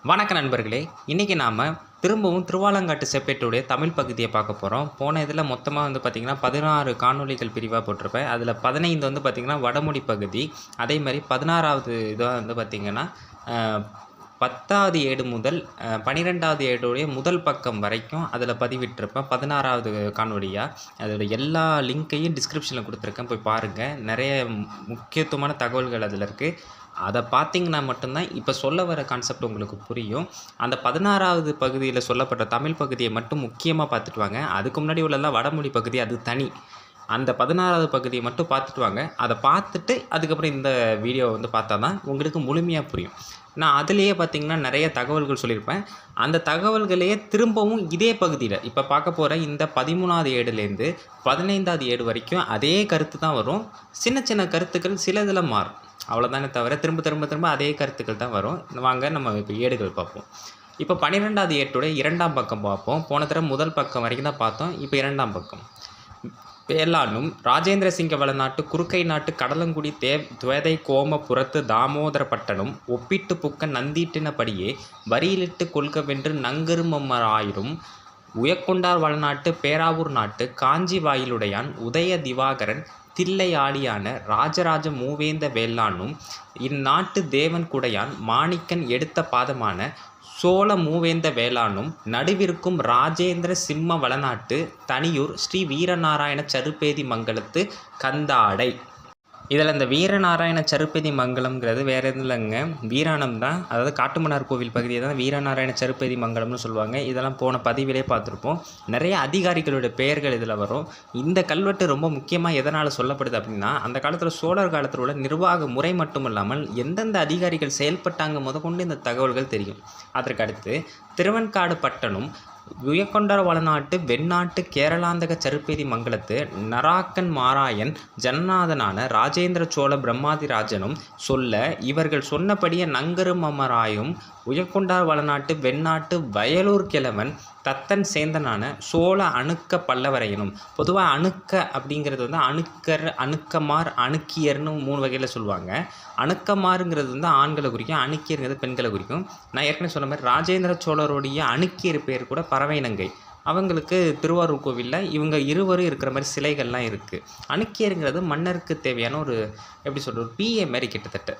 வணக்க நண்பர்களே, இன்றைக்கி நாம் திரும்பவும் திருவாலங்காட்டு செப்பேட்டுடைய தமிழ் பகுதியை பார்க்க போகிறோம். போன இதில் மொத்தமாக வந்து பார்த்திங்கன்னா 16 காணொளிகள் பிரிவாக போட்டிருப்பேன். அதில் 15 வந்து பார்த்திங்கன்னா வடமொழி பகுதி, அதே மாதிரி 16வது இதாக வந்து பார்த்திங்கன்னா 10வது ஏடு முதல் 12வது ஏடுடைய முதல் பக்கம் வரைக்கும் அதில் பதிவிட்டிருப்பேன். 16வது காணொளியாக அதோட எல்லா லிங்க்கையும் டிஸ்கிரிப்ஷனில் கொடுத்துருக்கேன், போய் பாருங்கள். நிறைய முக்கியத்துவமான தகவல்கள் அதில் இருக்குது. அதை பார்த்திங்கன்னா மட்டும்தான் இப்போ சொல்ல வர கான்செப்ட் உங்களுக்கு புரியும். அந்த 16வது பகுதியில் சொல்லப்பட்ட தமிழ் பகுதியை மட்டும் முக்கியமாக பார்த்துட்டு வாங்க. அதுக்கு முன்னாடி உள்ளலாம் வடமொழி பகுதி, அது தனி. அந்த 16வது பகுதியை மட்டும் பார்த்துட்டு வாங்க. அதை பார்த்துட்டு அதுக்கப்புறம் இந்த வீடியோவை வந்து பார்த்தா தான் உங்களுக்கு முழுமையாக புரியும். நான் அதிலேயே பார்த்திங்கன்னா நிறைய தகவல்கள் சொல்லியிருப்பேன். அந்த தகவல்களையே திரும்பவும் இதே பகுதியில் இப்போ பார்க்க போகிற இந்த 13வது ஏடுலேருந்து 15வது ஏடு வரைக்கும் அதே கருத்து தான் வரும். சின்ன சின்ன கருத்துக்கள் சில இதில் மாறும், அவ்வளோதானே தவிர திரும்ப அதே கருத்துக்கள் தான் வரும். வாங்க நம்ம இப்போ ஏடுகள் பார்ப்போம். இப்போ 12வது ஏட்டுடைய 2ஆம் பக்கம் பார்ப்போம். போன தடவை முதல் பக்கம் வரைக்கும் தான் பார்த்தோம். இப்போ 2ஆம் பக்கம். வேளாண்ணும் ராஜேந்திர சிங்க வளநாட்டு குறுக்கை நாட்டு கடலங்குடி துவேதை கோமபுரத்து தாமோதரப்பட்டனும் ஒப்பிட்டு புக்க நந்தீட்டினபடியே வரியிலிட்டு கொள்கவென்று நங்கருமராயிரும் உயக்கொண்டார் வளநாட்டு பேராவூர் நாட்டு காஞ்சி வாயிலுடையான் உதய திவாகரன் தில்லை ஆளியான ராஜராஜ மூவேந்த வேளாண்ணும் இந்நாட்டு தேவன் குடையான் மாணிக்கன் எடுத்த பாதமான சோழ மூவேந்த வேளாண்ணும் நடுவிற்கும் ராஜேந்திர சிம்ம வளநாட்டு தனியூர் ஸ்ரீ வீரநாராயண சருப்பேதி மங்கலத்து கந்தாடை. இதில் இந்த வீரநாராயண சருப்பதி மங்கலம்ங்கிறது வேறு எதுவும் இல்லைங்க, வீராணம் தான். அதாவது காட்டுமன்னார் கோவில் பகுதியை தான் வீரநாராயண சருப்பதி மங்கலம்னு சொல்லுவாங்க. இதெல்லாம் போன பதிவிலே பார்த்துருப்போம். நிறைய அதிகாரிகளுடைய பெயர்கள் இதில் வரும். இந்த கல்வெட்டு ரொம்ப முக்கியமாக எதனால் சொல்லப்படுது அப்படின்னா, அந்த காலத்தில் சோழர் காலத்தில் உள்ள நிர்வாக முறை மட்டும் இல்லாமல் எந்தெந்த அதிகாரிகள் செயல்பட்டாங்க முதற்கொண்டு இந்த தகவல்கள் தெரியும். அதற்கு அடுத்து திருவெண்காடு பட்டனும் உயக்கொண்டார் வளநாட்டு வெண்ணாட்டு கேரளாந்தக சருப்பேதி மங்கலத்து நராக்கன் மாராயன் ஜனநாதனான ராஜேந்திர சோழ பிரம்மாதிராஜனும் சொல்ல இவர்கள் சொன்னபடியே நங்கருமராயும் உயக்கொண்டார் வளநாட்டு வெண்ணாட்டு வயலூர் கிழவன் தத்தன் சேந்தனான சோழ அணுக்க பல்லவரையனும். பொதுவாக அணுக்க அப்படிங்கிறது வந்து அணுக்கர், அணுக்கமார், அணுக்கியர்னு 3 வகையில் சொல்லுவாங்க. அணுக்கமாருங்கிறது வந்து ஆண்களை குறிக்கும், அணுக்கியருங்கிறது பெண்களை குறிக்கும். நான் ஏற்கனவே சொன்ன மாதிரி ராஜேந்திர சோழருடைய அணுக்கியர் பேர் கூட பறவைநங்கை. அவங்களுக்கு திருவாரூர் கோவிலில் இவங்க இருவரும் இருக்கிற மாதிரி சிலைகள்லாம் இருக்குது. அணுக்கியருங்கிறது மன்னருக்கு தேவையான ஒரு எப்படி சொல்கிற ஒரு பிஏ மாதிரி கிட்டத்தட்ட.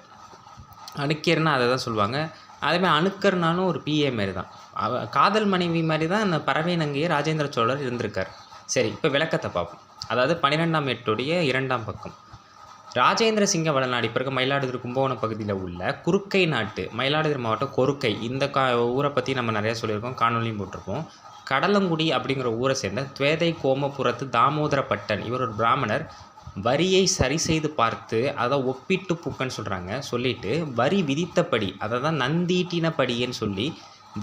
அணுக்கியர்னால் அதை தான் சொல்லுவாங்க. அதேமாதிரி அணுக்கர்னாலும் ஒரு பிஏ மாதிரி தான். காதல் மனைவி மாதிரி தான் அந்த பறவைநங்கையை ராஜேந்திர சோழர் இருந்திருக்கார். சரி, இப்போ விளக்கத்தை பார்ப்போம். அதாவது 12ஆம் ஏட்டுடைய 2ஆம் பக்கம். ராஜேந்திர சிங்க வளநாடு இப்போ இருக்க மயிலாடுதுறை கும்பகோணம் பகுதியில் உள்ள குறுக்கை நாட்டு, மயிலாடுதுறை மாவட்டம் கொருக்கை, இந்த ஊரை பற்றி நம்ம நிறையா சொல்லியிருக்கோம், காணொலியும் போட்டிருக்கோம். கடலங்குடி அப்படிங்கிற ஊரை சேர்ந்த துவேதை கோமபுரத்து தாமோதரப்பட்டன், இவர் ஒரு பிராமணர். வரியை சரி செய்து பார்த்து அதை ஒப்பிட்டு புக்கன்னு சொல்கிறாங்க. சொல்லிவிட்டு வரி விதித்தபடி, அதை தான் நந்தீட்டினபடின்னு சொல்லி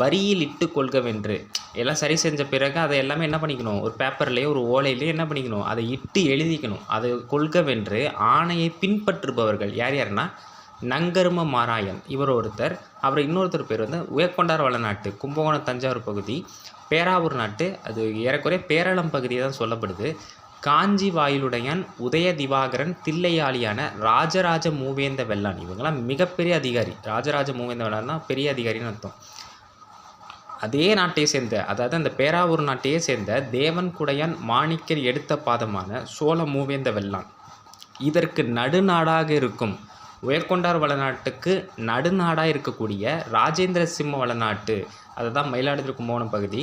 வரியில் இட்டு கொள்கவென்று எல்லாம் சரி செஞ்ச பிறகு அதை எல்லாமே என்ன பண்ணிக்கணும், ஒரு பேப்பர்லேயே ஒரு ஓலையிலேயே என்ன பண்ணிக்கணும், அதை இட்டு எழுதிக்கணும். அதை கொள்கவென்று ஆணையை பின்பற்றுபவர்கள் யார் யாருன்னா நங்கரும மாராயன் இவர் ஒருத்தர். அப்புறம் இன்னொருத்தர் பேர் வந்து உயக்கொண்டார் வளநாட்டு கும்பகோணம் தஞ்சாவூர் பகுதி, பேராவூர் நாட்டு, அது ஏறக்குறைய பேரளம் பகுதியை தான் சொல்லப்படுது. காஞ்சி வாயிலுடையான் உதய திவாகரன் தில்லையாளியான ராஜராஜ மூவேந்த வெள்ளான். இவங்கெல்லாம் மிகப்பெரிய அதிகாரி. ராஜராஜ மூவேந்த வெள்ளான் தான் பெரிய அதிகாரின்னு அர்த்தம். அதே நாட்டையே சேர்ந்த, அதாவது அந்த பேராவூர் நாட்டையே சேர்ந்த தேவன் குடையான் மாணிக்கர் எடுத்த பாதமான சோழ மூவேந்த வெள்ளான். இதற்கு நடுநாடாக இருக்கும் உயர்கொண்டார் வளநாட்டுக்கு நடுநாடாக இருக்கக்கூடிய ராஜேந்திர சிம்ம வளநாட்டு, அதுதான் மயிலாடுதுறை கும்பகோணம் பகுதி.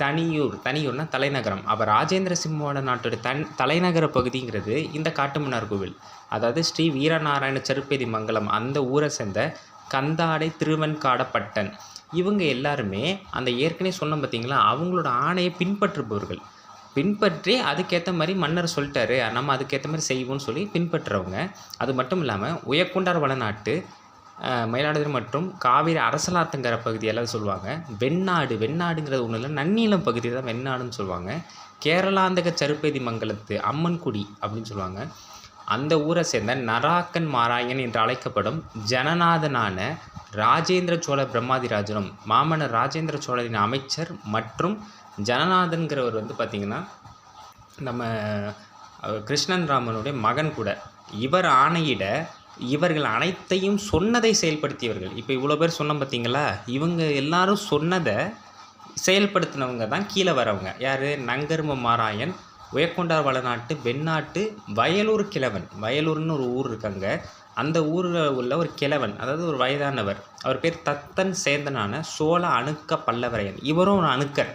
தனியூர்னா தலைநகரம். அப்போ ராஜேந்திர சிம்மோட நாட்டோட தலைநகர பகுதிங்கிறது இந்த காட்டுமன்னார் கோவில், அதாவது ஸ்ரீ வீரநாராயண சருப்பேதி மங்கலம், அந்த ஊரை சேர்ந்த கந்தாடை திருவெண்காடப்பட்டன். இவங்க எல்லாருமே அந்த ஏற்கனவே சொன்னோம் பார்த்தீங்களா, அவங்களோட ஆணையை பின்பற்றுபவர்கள். பின்பற்றி அதுக்கேற்ற மாதிரி மன்னர் சொல்லிட்டாரு, நம்ம அதுக்கேற்ற மாதிரி செய்வோம்னு சொல்லி பின்பற்றுறவங்க. அது மட்டும் இல்லாமல் உயக்கொண்டார் வளநாட்டு மயிலாடுதுறை மற்றும் காவிரி அரசலாத்தங்கரை பகுதியெல்லாம் சொல்லுவாங்க. வெண்ணாடுங்கிறது ஒன்றும் இல்லை, நன்னீளம் பகுதி தான் வெண்ணாடுன்னு சொல்லுவாங்க. கேரளாந்தக சருப்பேதி மங்கலத்து அம்மன்குடி அப்படின்னு சொல்லுவாங்க. அந்த ஊரை சேர்ந்த நராக்கன் மாராயன் என்று அழைக்கப்படும் ஜனநாதனான ராஜேந்திர சோழ பிரம்மாதிராஜனும், மாமன்னர் ராஜேந்திர சோழரின் அமைச்சர் மற்றும் ஜனநாதன்கிறவர் வந்து பார்த்திங்கன்னா நம்ம கிருஷ்ணன் ராமனுடைய மகன் கூட. இவர் ஆணையிட இவர்கள் அனைத்தையும் சொன்னதை செயல்படுத்தியவர்கள். இப்போ இவ்வளோ பேர் சொன்னோம் பார்த்தீங்களா, இவங்க எல்லாரும் சொன்னதை செயல்படுத்தினவங்க தான் கீழே வரவங்க. யார்? நங்கர்ம மாராயன், உயக்கொண்டார் வளநாட்டு, வெண்ணாட்டு, வயலூர் கிழவன். வயலூர்னு ஒரு ஊர் இருக்காங்க. அந்த ஊரில் உள்ள ஒரு கிழவன், அதாவது ஒரு வயதானவர். அவர் பேர் தத்தன் சேந்தனான சோழ அணுக்க பல்லவரையன். இவரும் ஒரு அணுக்கர்,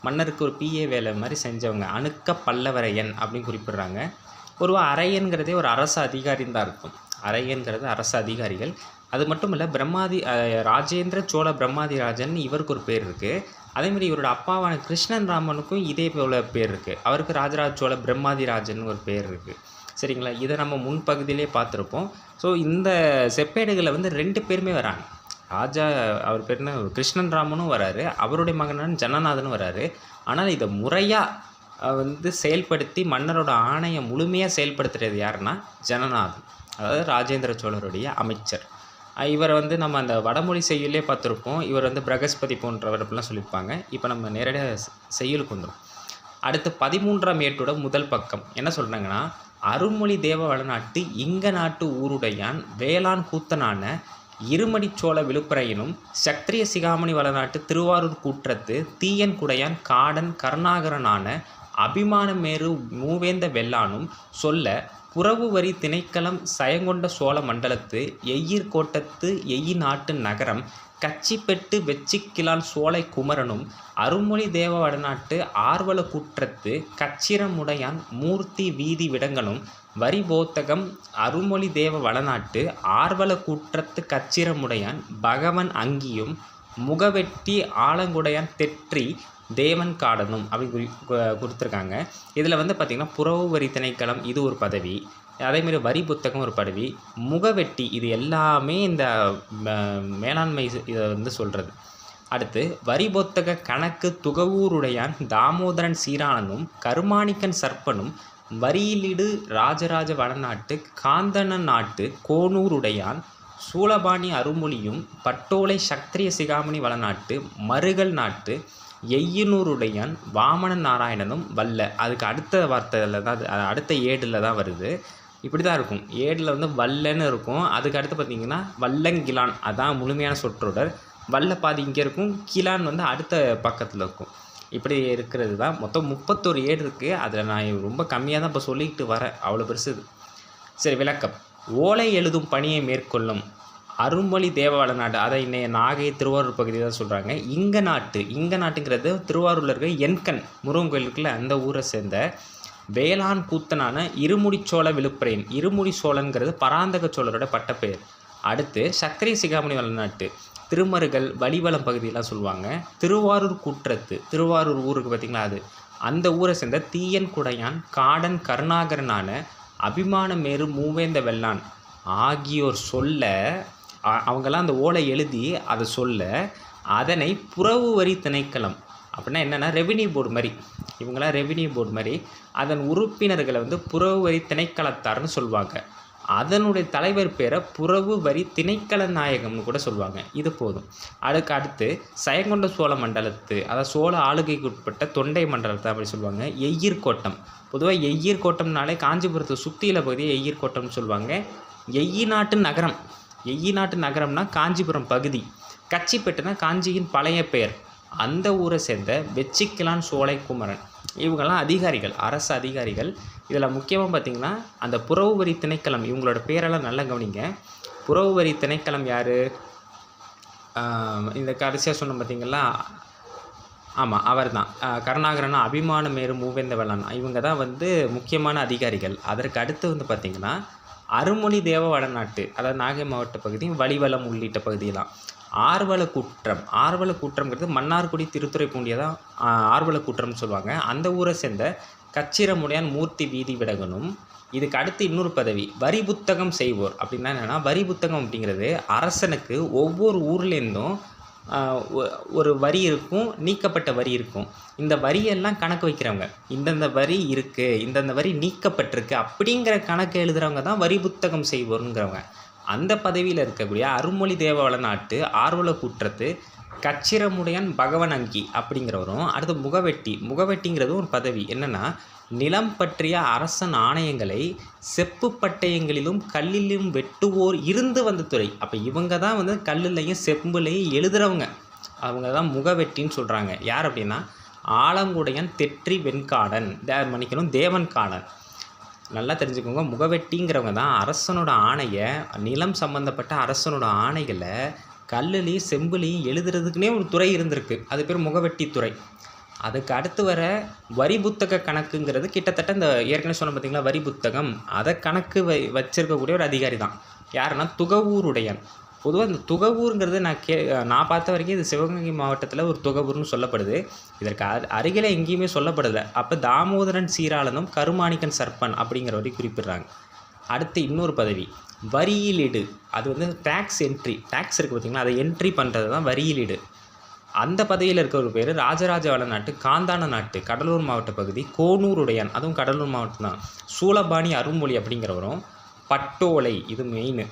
மன்னருக்கு ஒரு பிஏ வேலை மாதிரி செஞ்சவங்க. அணுக்க பல்லவரையன் அப்படின்னு குறிப்பிட்றாங்க. ஒரு அரையன்கிறதே ஒரு அரசு அதிகாரின்னு தான் இருக்கும். அரையன்கிறது அரசு அதிகாரிகள். அது மட்டும் இல்லை, ராஜேந்திர சோழ பிரம்மாதிராஜன் இவருக்கு ஒரு பேர் இருக்குது. அதேமாதிரி இவரோட அப்பாவான கிருஷ்ணன் ராமனுக்கும் இதே போல் பேர் இருக்குது. அவருக்கு ராஜராஜ சோழ பிரம்மாதிராஜன் ஒரு பேர் இருக்குது. சரிங்களா? இதை நம்ம முன்பகுதியிலே பார்த்துருப்போம். ஸோ இந்த செப்பேடுகளில் வந்து 2 பேருமே வராங்க. அவர் பேர் என்ன, கிருஷ்ணன் ராமனும் வராரு, அவருடைய மகனான ஜனநாதனும் வராரு. ஆனால் இதை முறையாக வந்து செயல்படுத்தி மன்னரோட ஆணையை முழுமையாக செயல்படுத்துகிறது யாருன்னா ஜனநாதன், அதாவது ராஜேந்திர சோழருடைய அமைச்சர். இவரை வந்து நம்ம அந்த வடமொழி செய்யுளே பார்த்துருப்போம். இவர் வந்து பிரகஸ்பதி போன்றவர் அப்படிலாம் சொல்லியிருப்பாங்க. இப்போ நம்ம நேரடியாக செய்யுளுக்கு வந்துடும். அடுத்து 13ஆம் ஏட்டோட முதல் பக்கம் என்ன சொல்கிறாங்கன்னா, அருள்மொழி தேவ வளநாட்டு இங்க நாட்டு ஊருடையான் வேளாண் கூத்தனான இருமடிச்சோழ விழுப்புரையினும் சத்திரிய சிகாமணி வளநாட்டு திருவாரூர் கூற்றத்து தீயன் குடையான் காடன் கருணாகரனான அபிமானமேறு மூவேந்த வெள்ளானும் சொல்ல புறவு வரி திணைக்களம் சயங்கொண்ட சோழ மண்டலத்து எய்யிர் கோட்டத்து எய்யி நாட்டு நகரம் கச்சிப்பெட்டு வெச்சிக்கிலான் சோலை குமரனும் அருள்மொழி தேவ வடநாட்டு ஆர்வல கூற்றத்து கச்சிரமுடையான் மூர்த்தி வீதி விடங்கனும் வரி போத்தகம் அருள்மொழி தேவ வளநாட்டு ஆர்வல கூற்றத்து கச்சிரமுடையான் பகவன் அங்கியும் முகவெட்டி ஆலங்குடையான் தெற்றி தேவன் காடனும் அப்படி கொடுத்துருக்காங்க. இதில் வந்து பார்த்திங்கன்னா புறவு வரி திணைக்களம் இது ஒரு பதவி, அதேமாரி வரி புத்தகம் ஒரு பதவி, முகவெட்டி இது எல்லாமே இந்த மேலாண்மை இதை வந்து சொல்கிறது. அடுத்து வரி புத்தக கணக்கு துகவூருடையான் தாமோதரன் சீரானனும் கருமாணிக்கன் சர்ப்பனும் வரியிலிடு ராஜராஜ வடநாட்டு காந்தன நாட்டு கோனூருடையான் சூலபாணி அருமொழியும் பட்டோலை சத்திரிய சிகாமணி வளநாட்டு மருகல் நாட்டு எய்யனூருடையான் வாமன நாராயணனும் வல்ல. அதுக்கு அடுத்த வார்த்தையில் தான், அடுத்த ஏடில் தான் வருது. இப்படி தான் இருக்கும். ஏடில் வந்து வல்லன்னு இருக்கும். அதுக்கு அடுத்து பார்த்திங்கன்னா வல்லங்கிலான், அதான் முழுமையான சொற்றொடர். வல்ல பாதி இங்கே இருக்கும், கிலான் வந்து அடுத்த பக்கத்தில் இருக்கும். இப்படி இருக்கிறது தான். மொத்தம் 31 ஏடு இருக்குது. அதில் நான் ரொம்ப கம்மியாக தான் இப்போ சொல்லிக்கிட்டு வரேன், அவ்வளோ பெருசு இது. சரி, விளக்கம். ஓலை எழுதும் பணியை மேற்கொள்ளும் அருள்மொழி தேவ வளநாடு, அதை இன்னைய நாகை திருவாரூர் பகுதி தான் சொல்கிறாங்க. இங்க நாட்டுங்கிறது திருவாரூரில் இருக்க எண்கண் முருகன் கோயில் இருக்குல்ல, அந்த ஊரை சேர்ந்த வேளாண் கூத்தனான இருமுடி சோழ விழுப்புரையின், இருமுடி சோழன்கிறது பராந்தக சோழரோட பட்டப்பெயர். அடுத்து சத்திரிய சிகாமணி வளநாட்டு திருமருகல் வலிவலம் பகுதியெலாம் சொல்லுவாங்க. திருவாரூர் கூற்றத்து, திருவாரூர் ஊருக்கு பார்த்திங்களா, அது அந்த ஊரை சேர்ந்த தீயன் குடையான் காடன் கருணாகரனான அபிமானமேறு மூவேந்த வெள்ளான் ஆகியோர் சொல்ல, அவங்கெல்லாம் அந்த ஓலை எழுதி அதை சொல்ல, அதனை புறவு வரி திணைக்களம் அப்படின்னா என்னென்னா ரெவின்யூ போர்டு மாதிரி, இவங்களாம் ரெவின்யூ போர்டு மாதிரி, அதன் உறுப்பினர்களை வந்து புறவு வரி திணைக்களத்தார்னு சொல்லுவாங்க. அதனுடைய தலைவர் பேரை புறவு வரி திணைக்கள நாயகம்னு கூட சொல்லுவாங்க. இது போதும். அதுக்கு அடுத்து சயங்கொண்ட சோழ மண்டலத்து, அதாவது சோழ ஆளுகைக்கு உட்பட்ட தொண்டை மண்டலத்தை அப்படி சொல்லுவாங்க. எய்யிர் கோட்டம், பொதுவாக எய்யிர் கோட்டம்னாலே காஞ்சிபுரத்தை சுற்றியுள்ள பகுதியை எய்யிர் கோட்டம்னு சொல்லுவாங்க. எய்யி நாட்டு நகரம், எய்யி நாட்டு நகரம்னா காஞ்சிபுரம் பகுதி. கச்சிப்பெட்டுனா காஞ்சியின் பழைய பெயர். அந்த ஊரை சேர்ந்த வெச்சிக்கிலான் சோலை குமரன், இவங்கெல்லாம் அதிகாரிகள், அரசு அதிகாரிகள். இதில் முக்கியமாக பார்த்திங்கன்னா அந்த புறவு வரி திணைக்களம், இவங்களோட பேரெல்லாம் நல்லா கவனிங்க. புறவு வரி திணைக்களம் யார்? இந்த கடைசியாக சொன்ன பார்த்திங்களா, ஆமாம், அவர் தான். கருணாகரனா அபிமானமேறு மூவேந்த வெள்ளான், இவங்க தான் வந்து முக்கியமான அதிகாரிகள். அதற்கு அடுத்து வந்து பார்த்திங்கன்னா அருள்மொழி தேவ வடநாட்டு, அதாவது நாகை மாவட்ட பகுதி, வலிவலம் உள்ளிட்ட பகுதியெல்லாம் ஆர்வல கூற்றம். ஆர்வல கூற்றம்ங்கிறது மன்னார்குடி திருத்துறைப்பூண்டியை தான் ஆர்வல கூற்றம்னு சொல்லுவாங்க. அந்த ஊரை சேர்ந்த கச்சிரமுடையான் மூர்த்தி வீதி விடகனும். இதுக்கு அடுத்து இன்னொரு பதவி வரி புத்தகம் செய்வோர். அப்படின்னா என்னென்னா, வரி புத்தகம் அப்படிங்கிறது அரசனுக்கு ஒவ்வொரு ஊர்லேருந்தும் ஒரு வரி இருக்கும், நீக்கப்பட்ட வரி இருக்கும். இந்த வரியெல்லாம் கணக்கு வைக்கிறவங்க, இந்தந்த வரி இருக்குது, இந்தந்த வரி நீக்கப்பட்டிருக்கு அப்படிங்கிற கணக்கு எழுதுகிறவங்க தான் வரி புத்தகம் செய்வோருங்கிறவங்க. அந்த பதவியில் இருக்கக்கூடிய அருள்மொழி தேவ நாட்டு ஆர்வல கூற்றத்து கச்சிரமுடையான் பகவன் அங்கி அப்படிங்கிறவரும். அடுத்து முகவெட்டிங்கிறது ஒரு பதவி. என்னென்னா, நிலம் பற்றிய அரசன் ஆணையங்களை செப்பு பட்டயங்களிலும் கல்லிலும் வெட்டுவோர் இருந்து வந்த துறை. அப்போ இவங்க தான் வந்து கல்லுலையும் செம்புலையும் எழுதுகிறவங்க. அவங்க தான் முகவெட்டின்னு சொல்கிறாங்க. யார் அப்படின்னா, ஆலங்குடையான் தெற்றி வெண்காடன் தேவன்காடன். நல்லா தெரிஞ்சுக்கோங்க, முகவெட்டிங்கிறவங்க தான் அரசனோட ஆணையை, நிலம் சம்மந்தப்பட்ட அரசனோட ஆணைகளை கல்லுலேயும் செம்புலேயும் எழுதுறதுக்குனே ஒரு துறை இருந்திருக்கு. அது பேர் முகவெட்டி துறை. அதுக்கு அடுத்து வர வரி புத்தக கணக்குங்கிறது கிட்டத்தட்ட இந்த ஏற்கனவே சொன்ன பார்த்திங்களா வரி புத்தகம், அதை கணக்கு வச்சிருக்கக்கூடிய ஒரு அதிகாரி தான். யாருன்னா துகவூருடையான். பொதுவாக இந்த துகவூருங்கிறது நான் பார்த்த வரைக்கும் இது சிவகங்கை மாவட்டத்தில் ஒரு துகவூர்னு சொல்லப்படுது. இதற்கு அருகில் எங்கேயுமே சொல்லப்படுது. அப்போ தாமோதரன் சீராளனும் கருமாணிக்கன் சர்ப்பன் அப்படிங்கிற வரை குறிப்பிடுறாங்க. அடுத்து இன்னொரு பதவி வரியிலீடு. அது வந்து டேக்ஸ் இருக்குது பார்த்திங்களா, அதை என்ட்ரி பண்ணுறது தான் வரியிலீடு. அந்த பதவியில் இருக்க ஒரு பேர் ராஜராஜ நாட்டு காந்தான நாட்டு கடலூர் மாவட்ட பகுதி கோனூருடையான். அதுவும் கடலூர் மாவட்டம் தான். சூலபாணி அருள்மொழி அப்படிங்கிறவரும். பட்டோலை, இது மெயின்,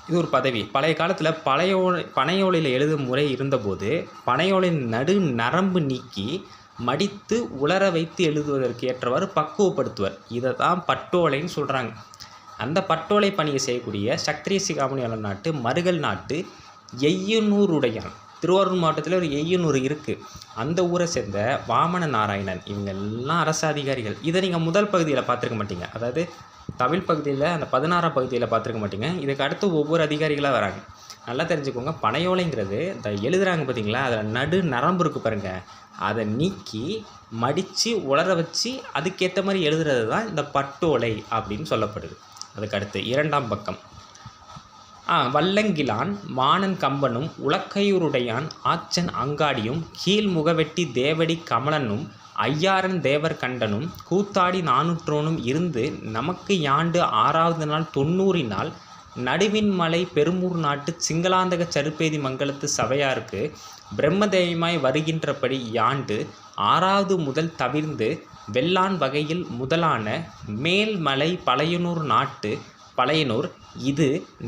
இது ஒரு பதவி. பழைய காலத்தில் பனையோலையில் எழுதும் முறை இருந்தபோது பனையோலையின் நடு நரம்பு நீக்கி மடித்து உலர வைத்து எழுதுவதற்கு ஏற்றவாறு பக்குவப்படுத்துவர். இதை தான் பட்டோலைன்னு சொல்கிறாங்க. அந்த பட்டோலை பணியை செய்யக்கூடிய சத்திரிய சிகாமணி நாட்டு மருகல் நாட்டு எய்யனூருடையான். திருவாரூர் மாவட்டத்தில் ஒரு எய்யனூர் இருக்குது. அந்த ஊரை சேர்ந்த வாமன நாராயணன். இவங்க எல்லாம் அரசு அதிகாரிகள். இதை நீங்கள் முதல் பகுதியில் பார்த்துருக்க மாட்டீங்க. அதாவது தமிழ் பகுதியில் அந்த 16ஆம் பகுதியில் பார்த்துருக்க மாட்டீங்க. இதுக்கு அடுத்து ஒவ்வொரு அதிகாரிகளாக வராங்க. நல்லா தெரிஞ்சுக்கோங்க, பனையோலைங்கிறது இந்த எழுதுகிறாங்க பார்த்தீங்களா, அதில் நடு நரம்பு இருக்குது பாருங்கள், அதை நீக்கி மடித்து உலர வச்சு அதுக்கேற்ற மாதிரி எழுதுறது தான் இந்த பட்டோலை அப்படின்னு சொல்லப்படுது. அதுக்கு அடுத்து 2ஆம் பக்கம் வல்லங்கிலான் மானன் கம்பனும் உலக்கையூருடையான் ஆச்சன் அங்காடியும் கீழ் முகவெட்டி தேவடி கமலனும் ஐயாரன் தேவர் கண்டனும் கூத்தாடி 400 இருந்து நமக்கு யாண்டு 6வது நாள் 90 நடுவின் மலை பெருமூர் நாட்டு சிங்களாந்தக சருப்பேதி மங்கலத்து சபையாருக்கு பிரம்மதேயமாய் வருகின்றபடி யாண்டு 6வது முதல் தவிர்ந்து வெள்ளான் வகையில் முதலான மேல்மலை பழையனூர் நாட்டு பழையனூர் இது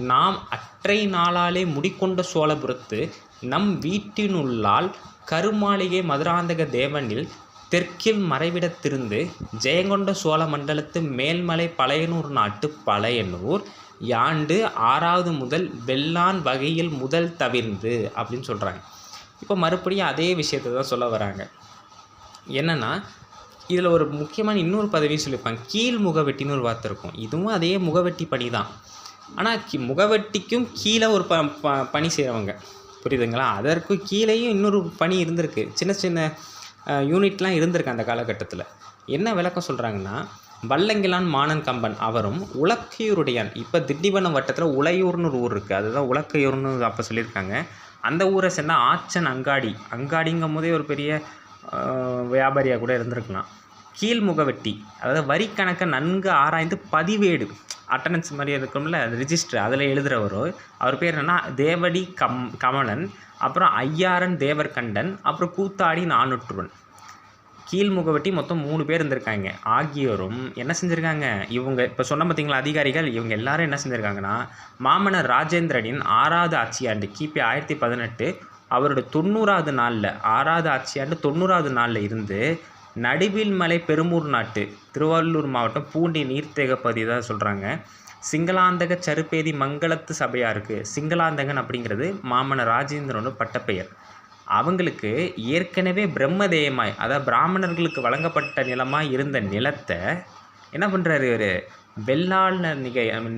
நாம் அற்றை நாளாலே முடிக்கொண்ட சோழபுரத்து நம் வீட்டினுள்ளால் கருமாளிகை மதுராந்தக தேவனில் தெற்கில் மறைவிடத்திருந்து ஜெயங்கொண்ட சோழ மண்டலத்து மேல்மலை பழையனூர் நாட்டு பழையனூர் யாண்டு 6வது முதல் வெள்ளான் வகையில் முதல் தவிர்ந்து அப்படின்னு சொல்கிறாங்க. இப்போ மறுபடியும் அதே விஷயத்தை தான் சொல்ல வராங்க. என்னென்னா, இதில் ஒரு முக்கியமான இன்னொரு பதவி சொல்லியிருப்பாங்க, கீழ் முகவெட்டின்னு ஒரு வார்த்தை இருக்கும். இதுவும் அதே முகவெட்டி பணி தான். ஆனால் முகவெட்டிக்கும் கீழே ஒரு பணி செய்கிறவங்க, புரியுதுங்களா? அதற்கு கீழேயும் இன்னொரு பணி இருந்திருக்கு. சின்ன சின்ன யூனிட்லாம் இருந்திருக்கு அந்த காலகட்டத்தில். என்ன விளக்கம் சொல்கிறாங்கன்னா, வல்லங்கிலான் மானன் கம்பன் அவரும் உலக்கையூருடையான். இப்போ திண்டிவனம் வட்டத்தில் உளையூர்னு ஒரு ஊர் இருக்குது, அதுதான் உலக்கையூர்னு அப்போ சொல்லியிருக்காங்க. அந்த ஊரை சேர்ந்த ஆச்சன் அங்காடிங்கும் போதே ஒரு பெரிய வியாபாரியாக கூட இருந்திருக்கலாம். கீழ் முகவெட்டி, அதாவது வரி கணக்கை நன்கு ஆராய்ந்து பதிவேடு, அட்டண்டன்ஸ் மாதிரி இருக்கும்ல, அது ரிஜிஸ்டர், அதில் எழுதுகிறவரோ. அவர் பேர் என்னென்னா தேவடி கமலன், அப்புறம் ஐயாரன் தேவர் கண்டன், அப்புறம் கூத்தாடி 400. கீழ் முகவெட்டி மொத்தம் 3 பேர் இருந்திருக்காங்க. ஆகியோரும் என்ன செஞ்சுருக்காங்க, இவங்க இப்போ சொன்ன பார்த்தீங்களா அதிகாரிகள், இவங்க எல்லாரும் என்ன செஞ்சுருக்காங்கன்னா, மாமன்னர் ராஜேந்திரனின் 6வது ஆட்சியாண்டு கிபி 1018 அவரோட 90வது நாளில் 6வது ஆட்சியாண்டு 90வது நாளில் இருந்து நடுவில் மலை பெருமூர் நாட்டு திருவள்ளூர் மாவட்டம் பூண்டி நீர்த்தேக பகுதி தான் சொல்கிறாங்க. சிங்களாந்தக சருப்பேதி மங்களத்து சபையாருக்கு, சிங்களாந்தகன் அப்படிங்கிறது மாமன்னர் ராஜேந்திரனோட பட்டப்பெயர். அவங்களுக்கு ஏற்கனவே பிரம்மதேயமாய், அதாவது பிராமணர்களுக்கு வழங்கப்பட்ட நிலமாக இருந்த நிலத்தை என்ன பண்ணுறாரு, இவர் வெள்ளாள்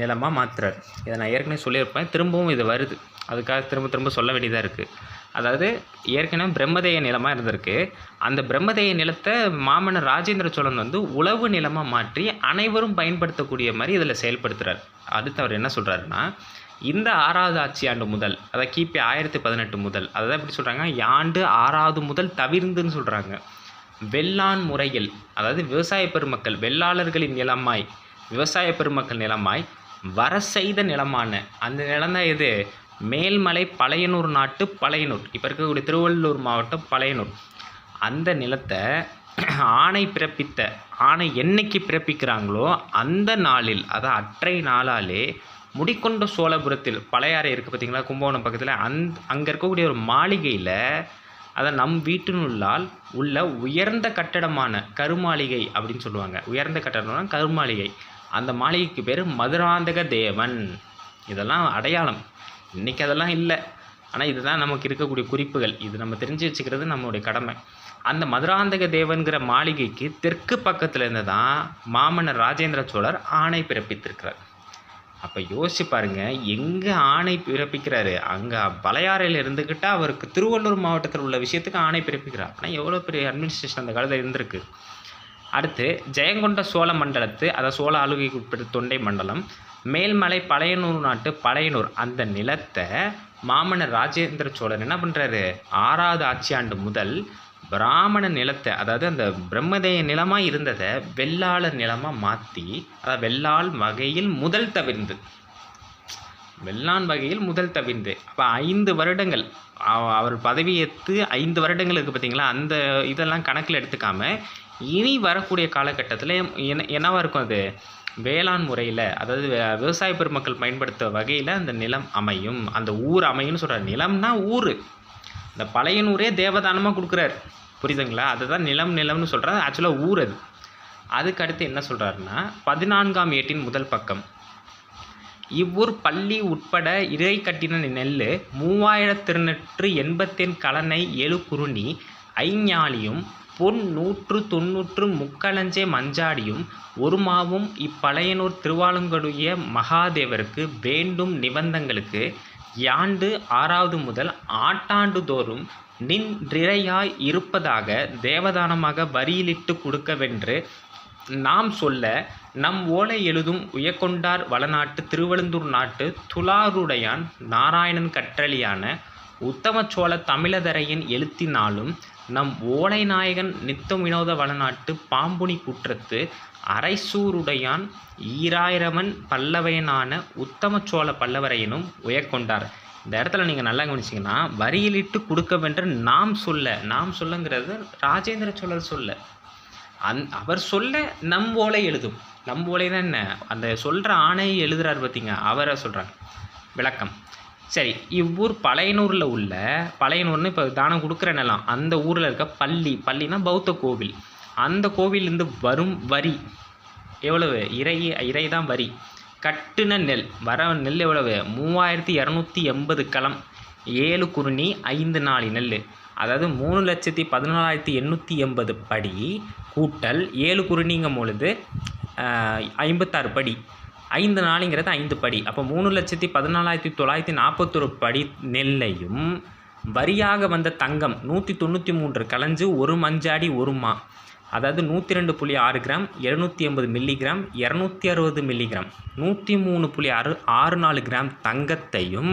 நிலமாக மாற்றுறார். இதை நான் ஏற்கனவே சொல்லியிருப்பேன், திரும்பவும் இது வருது, அதுக்காக திரும்ப சொல்ல வேண்டியதாக இருக்குது. அதாவது ஏற்கனவே பிரம்மதேய நிலமாக இருந்திருக்கு. அந்த பிரம்மதேய நிலத்தை மாமன்னர் ராஜேந்திர சோழன் வந்து உழவு நிலமாக மாற்றி அனைவரும் பயன்படுத்தக்கூடிய மாதிரி இதில் செயல்படுத்துகிறார். அடுத்து அவர் என்ன சொல்கிறாருன்னா, இந்த 6வது ஆட்சியாண்டு முதல், அதாவது கிபி 1018 முதல், அதாவது எப்படி சொல்கிறாங்க, யாண்டு 6வது முதல் தவிர்ந்துன்னு சொல்கிறாங்க. வெள்ளான் முறையில், அதாவது விவசாய பெருமக்கள் வெள்ளாளர்களின் நிலமாய், விவசாய பெருமக்கள் நிலமாய் வர செய்த நிலமான அந்த நிலம்தான் எது, மேல்மலை பழையனூர் நாட்டு பழையனூர், இப்போ இருக்கக்கூடிய திருவள்ளூர் மாவட்டம் பழையனூர். அந்த நிலத்தை ஆணை என்னைக்கு பிறப்பிக்கிறாங்களோ அந்த நாளில், அதாவது அற்றை நாளாலே முடிக்கொண்ட சோழபுரத்தில் பழையாறை இருக்குது பார்த்தீங்களா, கும்பகோணம் பக்கத்தில், அங்கே இருக்கக்கூடிய ஒரு மாளிகையில், அதை நம் வீட்டினுள்ளால் உள்ள உயர்ந்த கட்டடமான கருமாளிகை அப்படின்னு சொல்லுவாங்க. உயர்ந்த கட்டடம்னா கருமாளிகை. அந்த மாளிகைக்கு பேர் மதுராந்தக தேவன். இதெல்லாம் அடையாளம். இன்றைக்கி அதெல்லாம் இல்லை, ஆனால் இதுதான் நமக்கு இருக்கக்கூடிய குறிப்புகள். இது நம்ம தெரிஞ்சு வச்சுக்கிறது நம்மளுடைய கடமை. அந்த மதுராந்தக தேவன்கிற மாளிகைக்கு தெற்கு பக்கத்தில் இருந்து தான் மாமன்னர் ராஜேந்திர சோழர் ஆணை பிறப்பித்திருக்கிறார். அப்போ யோசிச்சு பாருங்க, எங்கே ஆணை பிறப்பிக்கிறாரு? அங்கே பழையாறையில் இருந்துக்கிட்டு அவருக்கு திருவள்ளூர் மாவட்டத்தில் உள்ள விஷயத்துக்கு ஆணை பிறப்பிக்கிறார். ஆனால் எவ்வளோ பெரிய அட்மினிஸ்ட்ரேஷன் அந்த காலத்தில் இருந்திருக்கு. அடுத்து ஜெயங்கொண்ட சோழ மண்டலத்து, அதாவது சோழ ஆளுகைக்கு உட்பட்ட தொண்டை மண்டலம், மேல்மலை பழையனூர் நாட்டு பழையனூர், அந்த நிலத்தை மாமன்னர் ராஜேந்திர சோழர் என்ன பண்ணுறாரு, 6வது ஆட்சியாண்டு முதல் பிராமண நிலத்தை, அதாவது அந்த பிரம்மதேய நிலமாக இருந்ததை வெள்ளாளர் நிலமாக மாற்றி, அதாவது வெள்ளாள் வகையில் முதல் தவிர்ந்து, வெள்ளான் வகையில் முதல் தவிர்ந்து, அப்போ 5 வருடங்கள் அவர் பதவியேற்று 5 வருடங்கள் இருக்குது பார்த்தீங்களா, அந்த இதெல்லாம் கணக்கில் எடுத்துக்காமல் இனி வரக்கூடிய காலகட்டத்தில் என்னவாக இருக்கும், அது வேளாண் முறையில், அதாவது விவசாய பெருமக்கள் பயன்படுத்த வகையில் அந்த நிலம் அமையும், அந்த ஊர் அமையும்னு சொல்கிறார். நிலம்னா ஊர், இந்த பழையனூரே தேவதானமாக கொடுக்குறாரு, புரியுதுங்களா? அதுதான் நிலம்னு சொல்கிறாரு. ஆக்சுவலாக ஊர் அது. அதுக்கு அடுத்து என்ன சொல்கிறாருன்னா, 14ஆம் ஏட்டின் முதல் பக்கம், இவ்வூர் பள்ளி உட்பட இறை கட்டின நெல் 3480 கலனை 7 குருணி 5 ஞாலியும் பொன் 190 முக்களஞ்சே மஞ்சாடியும் ஒரு மாவும் இப்பழையனூர் திருவாலங்குடைய மகாதேவருக்கு வேண்டும் நிபந்தங்களுக்கு யாண்டு 6வது முதல் ஆட்டாண்டு தோறும் நின்றிரையாய் இருப்பதாக தேவதானமாக வரியிலிட்டு கொடுக்கவென்று நாம் சொல்ல, நம் ஓலை எழுதும் உயக்கொண்டார் வளநாட்டு திருவழுந்தூர் நாட்டு துளாருடையான் நாராயணன் கற்றளியான உத்தமச்சோழ தமிழதரையின் எழுத்தினாலும் நம் ஓலை நாயகன் நித்தம் வினோத வளநாட்டு பாம்புனி குற்றத்து அரைசூருடையான் ஈராயிரமன் பல்லவையனான உத்தமச்சோழ பல்லவரையனும் உயக்கொண்டார். இந்த இடத்துல நீங்கள் நல்லா கவனிச்சிங்கன்னா, வரியிலிட்டு கொடுக்கவென்று நாம் சொல்லுங்கிறது ராஜேந்திர சோழர் சொல்ல, அவர் சொல்ல நம் ஓலை எழுதும். நம் ஓலை தான் என்ன, அந்த சொல்கிற ஆணையை எழுதுறாரு பார்த்தீங்க, அவரை சொல்கிறாங்க. விளக்கம். சரி, இவ்வூர் பழையனூரில் உள்ள, பழையனூர்னு இப்போ தானம் கொடுக்குற நிலம், அந்த ஊரில் இருக்க பள்ளினா பௌத்த கோவில், அந்த கோவிலேருந்து வரும் வரி எவ்வளவு, இறை தான் வரி. கட்டுன நெல், வர நெல் எவ்வளவு, 3280 களம் 7 குருணி 5 நாளி நெல், அதாவது 3,14,880 படி கூட்டல் 7 குருணிங்கும் பொழுது 56 படி, 5 நாளிங்கிறது 5 படி, அப்போ 3,14,941 படி நெல்லையும் வரியாக வந்த தங்கம் 193 கலஞ்சு 1 மஞ்சாடி 1 மா, அதாவது 102.6 கிராம் 780 மில்லிகிராம் 260 மில்லிகிராம் 103.64 கிராம் தங்கத்தையும்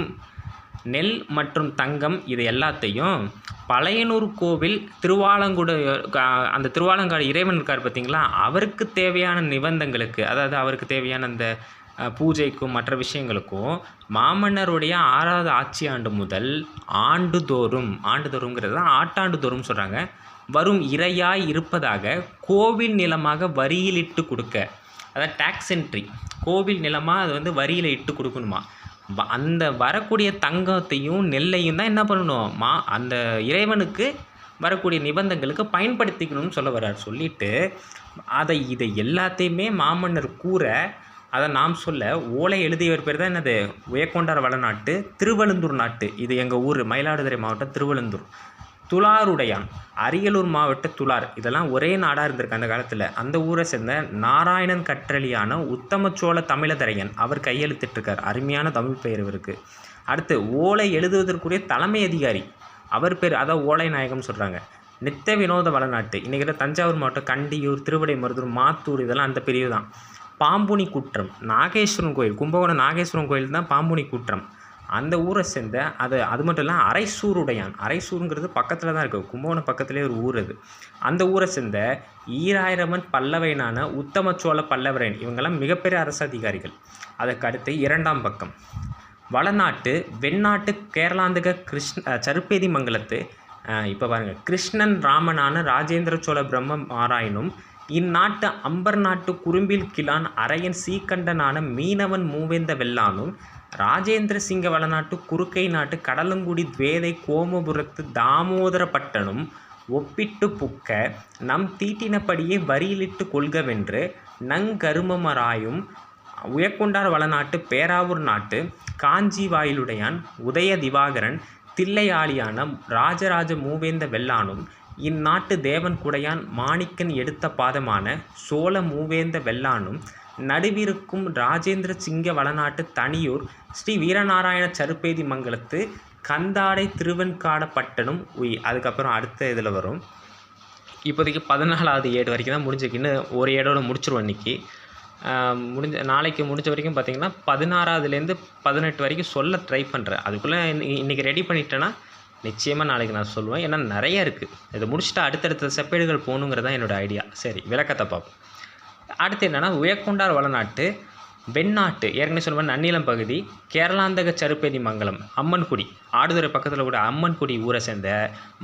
நெல் மற்றும் தங்கம் இது எல்லாத்தையும் பழையனூர் கோவில் அந்த திருவாலங்காடு இறைவன் இருக்கார் பார்த்தீங்களா, அவருக்கு தேவையான நிபந்தங்களுக்கு, அதாவது அவருக்கு தேவையான அந்த பூஜைக்கும் மற்ற விஷயங்களுக்கும் மாமன்னருடைய 6வது ஆட்சி ஆண்டு முதல் ஆண்டுதோறுங்கிறது தான் ஆட்டாண்டு தோறும் சொல்கிறாங்க, வரும் இறையாய் இருப்பதாக கோவில் நிலமாக வரியில் கொடுக்க, அதாவது டாக்ஸ் என்ட்ரி, கோவில் நிலமாக அது வந்து வரியில் இட்டு கொடுக்கணுமா, அந்த வரக்கூடிய தங்கத்தையும் நெல்லையும் தான் என்ன பண்ணணும், அந்த இறைவனுக்கு வரக்கூடிய நிபந்தங்களுக்கு பயன்படுத்திக்கணும்னு சொல்ல வர்றார். சொல்லிவிட்டு இதை எல்லாத்தையுமே மாமன்னர் கூற, அதை நாம் சொல்ல ஓலை எழுதியவர் பேர் தான் என்னது, உயக்கொண்டார் வளநாட்டு திருவழுந்தூர் நாட்டு, இது எங்கள் ஊர் மயிலாடுதுறை மாவட்டம் திருவழுந்தூர். துளாருடையான் அரியலூர் மாவட்ட துளார், இதெல்லாம் ஒரே நாடாக இருந்திருக்கு அந்த காலத்தில். அந்த ஊரை சேர்ந்த நாராயணன் கற்றளியான உத்தமச்சோழ தமிழதரையன், அவர் கையெழுத்திட்டிருக்கார். அருமையான தமிழ் பெயர் இவருக்கு. அடுத்து ஓலை எழுதுவதற்குரிய தலைமை அதிகாரி, அவர் பேர், அதாவது ஓலை நாயகம் சொல்கிறாங்க, நித்த வினோத வளநாட்டு, இன்றைக்கி தஞ்சாவூர் மாவட்டம் கண்டியூர் திருவிடைமருதூர் மாத்தூர், இதெல்லாம் அந்த பிரிவு தான். பாம்புனி குற்றம் நாகேஸ்வரன் கோயில், கும்பகோணம் நாகேஸ்வரன் கோயில் தான் பாம்புனி குற்றம், அந்த ஊரை சேர்ந்த அது மட்டும் இல்லை அரைசூருடையான், அரைசூருங்கிறது பக்கத்தில் தான் இருக்குது, கும்பகோணம் பக்கத்துலேயே ஒரு ஊர் அது, அந்த ஊரை சேர்ந்த ஈராயிரமன் பல்லவையனான உத்தமச்சோழ பல்லவரையன், இவங்கெல்லாம் மிகப்பெரிய அரசு அதிகாரிகள். அதற்கு அடுத்து 2ஆம் பக்கம் வளநாட்டு வெண்ணாட்டு கேரளாந்தக சருப்பேதி மங்கலத்து, இப்போ பாருங்கள், கிருஷ்ணன் ராமனான ராஜேந்திர சோழ பிரம்ம நாராயணும் இந்நாட்டு அம்பர் நாட்டு குறும்பில் கிழான் அரையன் சீக்கண்டனான மீனவன் மூவேந்த வெள்ளானும் ராஜேந்திர சிங்க வளநாட்டு குறுக்கை நாட்டு கடலங்குடி துவேதை கோமபுரத்து தாமோதர பட்டனும் ஒப்பிட்டு புக்க நம் தீட்டினபடியே வரியிலிட்டு கொள்கவென்று நங்கருமமராயும் உயக்கொண்டார் வளநாட்டு பேராவூர் நாட்டு காஞ்சி வாயிலுடையான் உதய திவாகரன் தில்லையாளியான ராஜராஜ மூவேந்த வெள்ளானும் இந்நாட்டு தேவன் குடையான் மாணிக்கன் எடுத்த பாதமான சோழ மூவேந்த வெள்ளானும் நடுவிருக்கும் ராஜேந்திர சிங்க வளநாட்டு தனியூர் ஸ்ரீ வீரநாராயண சருப்பேதி மங்கலத்து கந்தாடை திருவெண்காட பட்டனும் அதுக்கப்புறம் அடுத்த இதில் வரும். இப்போதைக்கு 14வது ஏடு வரைக்கும் தான் முடிஞ்சிருக்குன்னு ஒரு ஏடோடு முடிச்சிருவோம் இன்றைக்கி. நாளைக்கு முடிஞ்ச வரைக்கும் பார்த்திங்கன்னா 16லேருந்து 18 வரைக்கும் சொல்ல ட்ரை பண்ணுறேன். அதுக்குள்ளே இன்றைக்கி ரெடி பண்ணிட்டேன்னா நிச்சயமாக நாளைக்கு நான் சொல்லுவேன். ஏன்னா நிறைய இருக்குது. இதை முடிச்சுட்டு அடுத்தடுத்த செப்பேடுகள் போகணுங்கிறது தான் என்னோடய ஐடியா. சரி, விளக்கத்தை பார்ப்போம். அடுத்து என்னென்னா உயக்கொண்டார் வளநாட்டு வெண்ணாட்டு ஏற்கனவே சொல்லுவேன் நன்னிலம் பகுதி கேரளாந்தக சருப்பேதி மங்கலம் அம்மன்குடி ஆடுதுறை பக்கத்தில் கூட அம்மன்குடி ஊரை சேர்ந்த